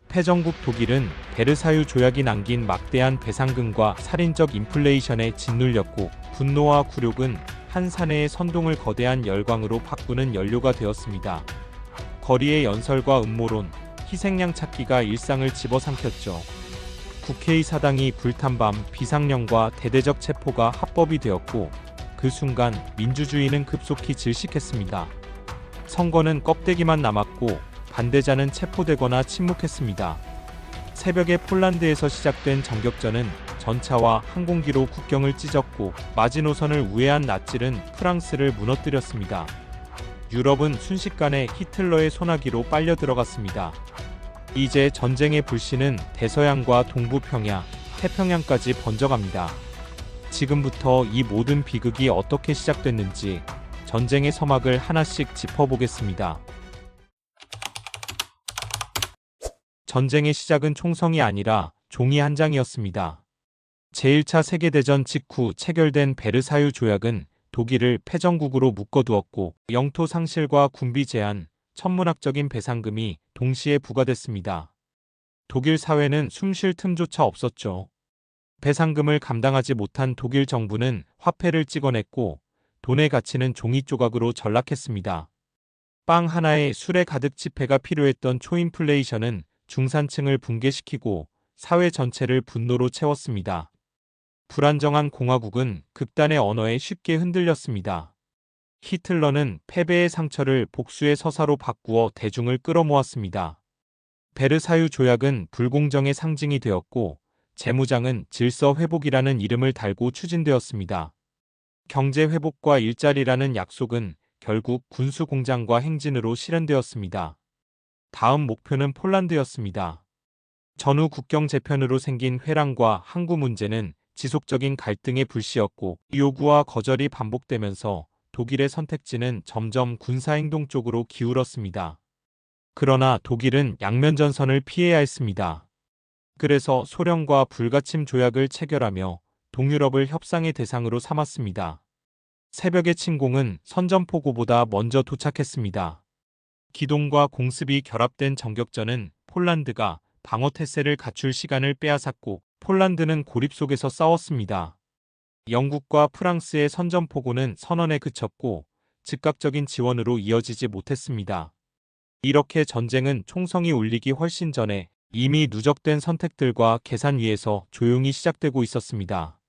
패전국 독일은 베르사유 조약이 남긴 막대한 배상금과 살인적 인플레이션에 짓눌렸고, 분노와 굴욕은 한 사내의 선동을 거대한 열광으로 바꾸는 연료가 되었습니다. 거리의 연설과 음모론, 희생양 찾기가 일상을 집어삼켰죠. 국회의 사당이 불탄 밤 비상령과 대대적 체포가 합법이 되었고, 그 순간 민주주의는 급속히 질식했습니다. 선거는 껍데기만 남았고 반대자는 체포되거나 침묵했습니다. 새벽에 폴란드에서 시작된 정격전은 전차와 항공기로 국경을 찢었고, 마지노선을 우회한 나치는 프랑스를 무너뜨렸습니다. 유럽은 순식간에 히틀러의 소나기로 빨려 들어갔습니다. 이제 전쟁의 불씨는 대서양과 동부평야, 태평양까지 번져갑니다. 지금부터 이 모든 비극이 어떻게 시작됐는지 전쟁의 서막을 하나씩 짚어보겠습니다. 전쟁의 시작은 총성이 아니라 종이 한 장이었습니다. 제1차 세계대전 직후 체결된 베르사유 조약은 독일을 패전국으로 묶어두었고, 영토 상실과 군비 제한, 천문학적인 배상금이 동시에 부과됐습니다. 독일 사회는 숨쉴 틈조차 없었죠. 배상금을 감당하지 못한 독일 정부는 화폐를 찍어냈고, 돈의 가치는 종이 조각으로 전락했습니다. 빵 하나에 술에 가득 지폐가 필요했던 초인플레이션은 중산층을 붕괴시키고 사회 전체를 분노로 채웠습니다. 불안정한 공화국은 극단의 언어에 쉽게 흔들렸습니다. 히틀러는 패배의 상처를 복수의 서사로 바꾸어 대중을 끌어모았습니다. 베르사유 조약은 불공정의 상징이 되었고, 재무장은 질서 회복이라는 이름을 달고 추진되었습니다. 경제 회복과 일자리라는 약속은 결국 군수 공장과 행진으로 실현되었습니다. 다음 목표는 폴란드였습니다. 전후 국경 재편으로 생긴 회랑과 항구 문제는 지속적인 갈등의 불씨였고, 요구와 거절이 반복되면서 독일의 선택지는 점점 군사행동 쪽으로 기울었습니다. 그러나 독일은 양면전선을 피해야 했습니다. 그래서 소련과 불가침 조약을 체결하며 동유럽을 협상의 대상으로 삼았습니다. 새벽의 침공은 선전포고보다 먼저 도착했습니다. 기동과 공습이 결합된 정격전은 폴란드가 방어 태세를 갖출 시간을 빼앗았고, 폴란드는 고립 속에서 싸웠습니다. 영국과 프랑스의 선전포고는 선언에 그쳤고, 즉각적인 지원으로 이어지지 못했습니다. 이렇게 전쟁은 총성이 울리기 훨씬 전에 이미 누적된 선택들과 계산 위에서 조용히 시작되고 있었습니다.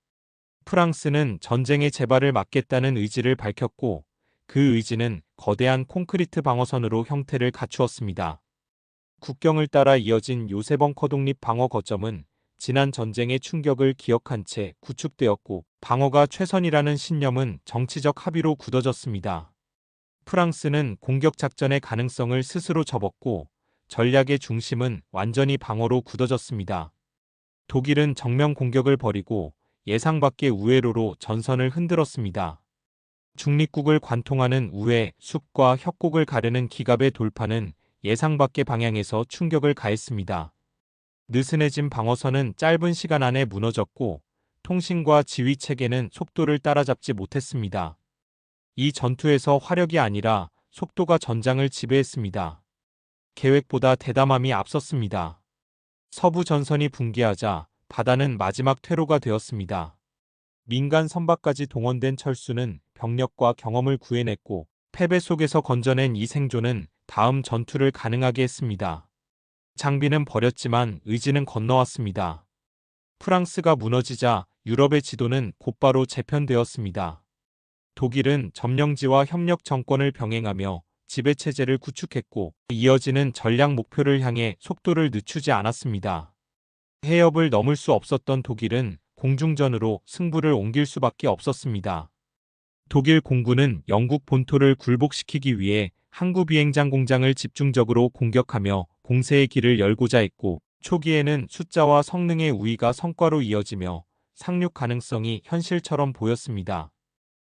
프랑스는 전쟁의 재발을 막겠다는 의지를 밝혔고, 그 의지는 거대한 콘크리트 방어선으로 형태를 갖추었습니다. 국경을 따라 이어진 요새벙커 독립 방어 거점은 지난 전쟁의 충격을 기억한 채 구축되었고, 방어가 최선이라는 신념은 정치적 합의로 굳어졌습니다. 프랑스는 공격 작전의 가능성을 스스로 접었고, 전략의 중심은 완전히 방어로 굳어졌습니다. 독일은 정면 공격을 벌이고 예상 밖의 우회로로 전선을 흔들었습니다. 중립국을 관통하는 우회, 숲과 협곡을 가르는 기갑의 돌파는 예상 밖의 방향에서 충격을 가했습니다. 느슨해진 방어선은 짧은 시간 안에 무너졌고, 통신과 지휘 체계는 속도를 따라잡지 못했습니다. 이 전투에서 화력이 아니라 속도가 전장을 지배했습니다. 계획보다 대담함이 앞섰습니다. 서부 전선이 붕괴하자 바다는 마지막 퇴로가 되었습니다. 민간 선박까지 동원된 철수는 병력과 경험을 구해냈고, 패배 속에서 건져낸 이 생존은 다음 전투를 가능하게 했습니다. 장비는 버렸지만 의지는 건너왔습니다. 프랑스가 무너지자 유럽의 지도는 곧바로 재편되었습니다. 독일은 점령지와 협력 정권을 병행하며 지배체제를 구축했고, 이어지는 전략 목표를 향해 속도를 늦추지 않았습니다. 해협을 넘을 수 없었던 독일은 공중전으로 승부를 옮길 수밖에 없었습니다. 독일 공군은 영국 본토를 굴복시키기 위해 항구 비행장 공장을 집중적으로 공격하며 공세의 길을 열고자 했고, 초기에는 숫자와 성능의 우위가 성과로 이어지며 상륙 가능성이 현실처럼 보였습니다.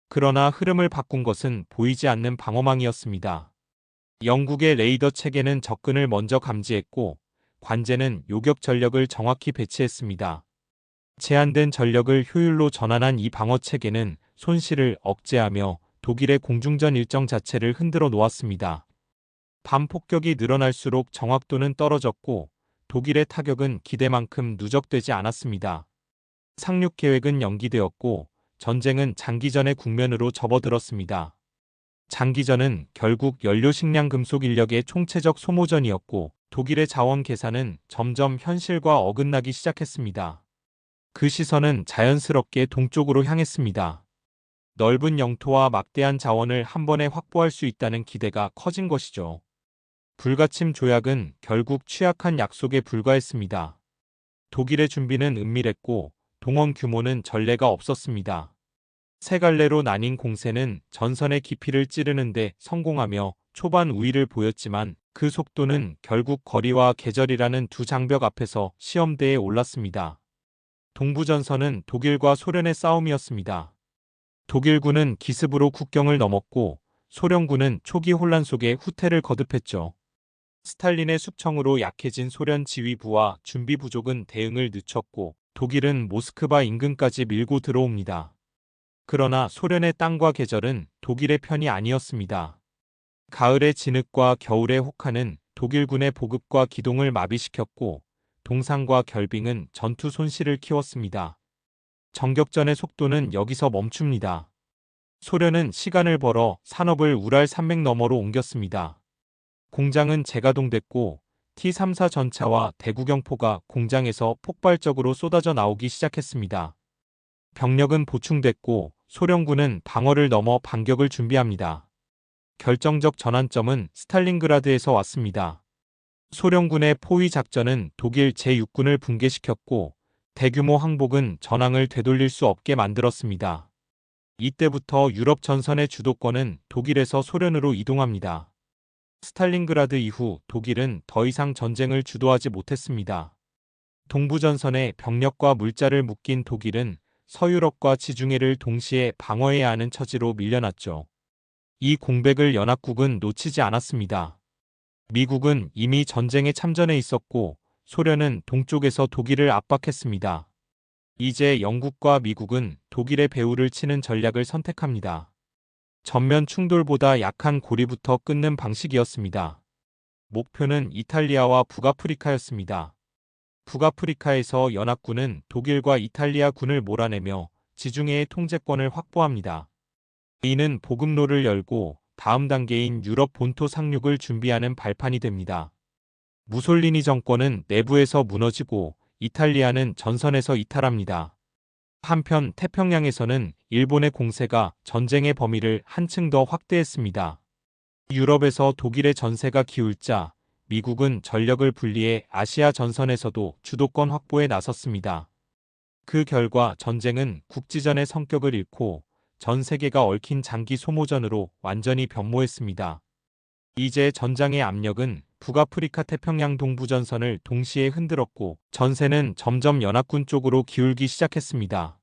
그러나 흐름을 바꾼 것은 보이지 않는 방어망이었습니다. 영국의 레이더 체계는 접근을 먼저 감지했고, 관제는 요격 전력을 정확히 배치했습니다. 제한된 전력을 효율로 전환한 이 방어 체계는 손실을 억제하며 독일의 공중전 일정 자체를 흔들어 놓았습니다. 밤 폭격이 늘어날수록 정확도는 떨어졌고, 독일의 타격은 기대만큼 누적되지 않았습니다. 상륙 계획은 연기되었고 전쟁은 장기전의 국면으로 접어들었습니다. 장기전은 결국 연료 식량 금속 인력의 총체적 소모전이었고 독일의 자원 계산은 점점 현실과 어긋나기 시작했습니다. 그 시선은 자연스럽게 동쪽으로 향했습니다. 넓은 영토와 막대한 자원을 한 번에 확보할 수 있다는 기대가 커진 것이죠. 불가침 조약은 결국 취약한 약속에 불과했습니다. 독일의 준비는 은밀했고 동원 규모는 전례가 없었습니다. 세 갈래로 나뉜 공세는 전선의 깊이를 찌르는데 성공하며 초반 우위를 보였지만 그 속도는 결국 거리와 계절이라는 두 장벽 앞에서 시험대에 올랐습니다. 동부전선은 독일과 소련의 싸움이었습니다. 독일군은 기습으로 국경을 넘었고 소련군은 초기 혼란 속에 후퇴를 거듭했죠. 스탈린의 숙청으로 약해진 소련 지휘부와 준비 부족은 대응을 늦췄고 독일은 모스크바 인근까지 밀고 들어옵니다. 그러나 소련의 땅과 계절은 독일의 편이 아니었습니다. 가을의 진흙과 겨울의 혹한은 독일군의 보급과 기동을 마비시켰고 동상과 결빙은 전투 손실을 키웠습니다. 정격전의 속도는 여기서 멈춥니다. 소련은 시간을 벌어 산업을 우랄 산맥 너머로 옮겼습니다. 공장은 재가동됐고 T-34 전차와 대구경포가 공장에서 폭발적으로 쏟아져 나오기 시작했습니다. 병력은 보충됐고 소련군은 방어를 넘어 반격을 준비합니다. 결정적 전환점은 스탈린그라드에서 왔습니다. 소련군의 포위 작전은 독일 제6군을 붕괴시켰고 대규모 항복은 전황을 되돌릴 수 없게 만들었습니다. 이때부터 유럽 전선의 주도권은 독일에서 소련으로 이동합니다. 스탈린그라드 이후 독일은 더 이상 전쟁을 주도하지 못했습니다. 동부전선에 병력과 물자를 묶인 독일은 서유럽과 지중해를 동시에 방어해야 하는 처지로 밀려났죠. 이 공백을 연합국은 놓치지 않았습니다. 미국은 이미 전쟁에 참전해 있었고 소련은 동쪽에서 독일을 압박했습니다. 이제 영국과 미국은 독일의 배후를 치는 전략을 선택합니다. 전면 충돌보다 약한 고리부터 끊는 방식이었습니다. 목표는 이탈리아와 북아프리카였습니다. 북아프리카에서 연합군은 독일과 이탈리아 군을 몰아내며 지중해의 통제권을 확보합니다. 이는 보급로를 열고 다음 단계인 유럽 본토 상륙을 준비하는 발판이 됩니다. 무솔리니 정권은 내부에서 무너지고 이탈리아는 전선에서 이탈합니다. 한편 태평양에서는 일본의 공세가 전쟁의 범위를 한층 더 확대했습니다. 유럽에서 독일의 전세가 기울자 미국은 전력을 분리해 아시아 전선에서도 주도권 확보에 나섰습니다. 그 결과 전쟁은 국지전의 성격을 잃고 전 세계가 얽힌 장기 소모전으로 완전히 변모했습니다. 이제 전장의 압력은 북아프리카 태평양 동부전선을 동시에 흔들었고 전세는 점점 연합군 쪽으로 기울기 시작했습니다.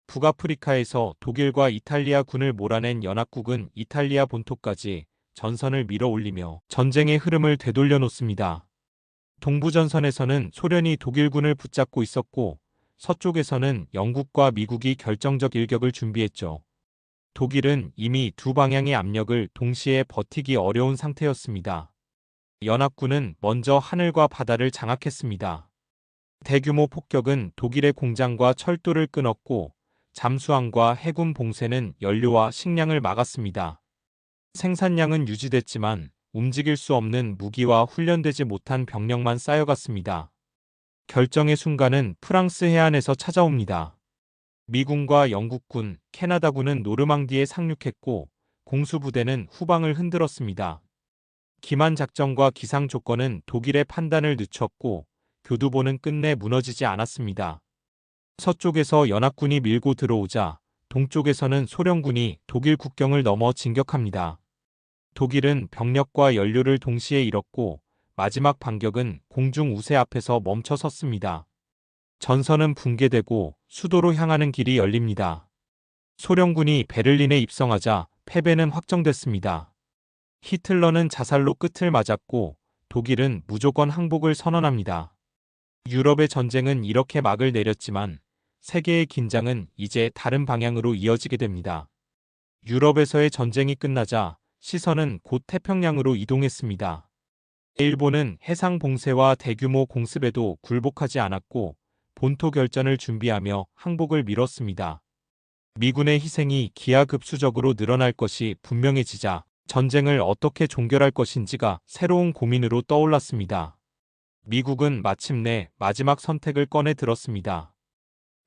북아프리카에서 독일과 이탈리아 군을 몰아낸 연합국은 이탈리아 본토까지 전선을 밀어올리며 전쟁의 흐름을 되돌려 놓습니다. 동부전선에서는 소련이 독일군을 붙잡고 있었고 서쪽에서는 영국과 미국이 결정적 일격을 준비했죠. 독일은 이미 두 방향의 압력을 동시에 버티기 어려운 상태였습니다. 연합군은 먼저 하늘과 바다를 장악했습니다. 대규모 폭격은 독일의 공장과 철도를 끊었고 잠수함과 해군 봉쇄는 연료와 식량을 막았습니다. 생산량은 유지됐지만 움직일 수 없는 무기와 훈련되지 못한 병력만 쌓여갔습니다. 결정의 순간은 프랑스 해안에서 찾아옵니다. 미군과 영국군, 캐나다군은 노르망디에 상륙했고 공수부대는 후방을 흔들었습니다. 기만 작전과 기상 조건은 독일의 판단을 늦췄고 교두보는 끝내 무너지지 않았습니다. 서쪽에서 연합군이 밀고 들어오자 동쪽에서는 소련군이 독일 국경을 넘어 진격합니다. 독일은 병력과 연료를 동시에 잃었고 마지막 반격은 공중 우세 앞에서 멈춰 섰습니다. 전선은 붕괴되고 수도로 향하는 길이 열립니다. 소련군이 베를린에 입성하자 패배는 확정됐습니다. 히틀러는 자살로 끝을 맞았고 독일은 무조건 항복을 선언합니다. 유럽의 전쟁은 이렇게 막을 내렸지만 세계의 긴장은 이제 다른 방향으로 이어지게 됩니다. 유럽에서의 전쟁이 끝나자 시선은 곧 태평양으로 이동했습니다. 일본은 해상 봉쇄와 대규모 공습에도 굴복하지 않았고 본토 결전을 준비하며 항복을 미뤘습니다. 미군의 희생이 기하급수적으로 늘어날 것이 분명해지자 전쟁을 어떻게 종결할 것인지가 새로운 고민으로 떠올랐습니다. 미국은 마침내 마지막 선택을 꺼내 들었습니다.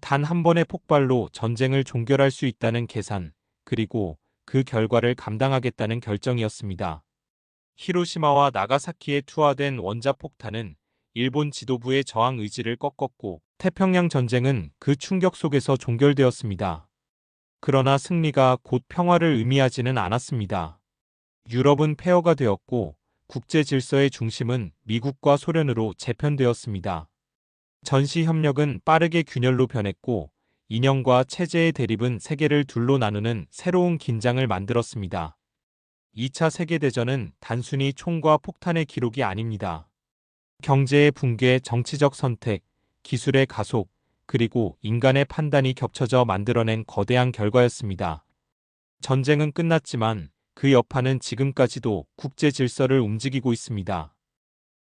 단 한 번의 폭발로 전쟁을 종결할 수 있다는 계산, 그리고 그 결과를 감당하겠다는 결정이었습니다. 히로시마와 나가사키에 투하된 원자폭탄은 일본 지도부의 저항 의지를 꺾었고 태평양 전쟁은 그 충격 속에서 종결되었습니다. 그러나 승리가 곧 평화를 의미하지는 않았습니다. 유럽은 폐허가 되었고 국제 질서의 중심은 미국과 소련으로 재편되었습니다. 전시 협력은 빠르게 균열로 변했고 이념과 체제의 대립은 세계를 둘로 나누는 새로운 긴장을 만들었습니다. 2차 세계대전은 단순히 총과 폭탄의 기록이 아닙니다. 경제의 붕괴, 정치적 선택, 기술의 가속, 그리고 인간의 판단이 겹쳐져 만들어낸 거대한 결과였습니다. 전쟁은 끝났지만 그 여파는 지금까지도 국제 질서를 움직이고 있습니다.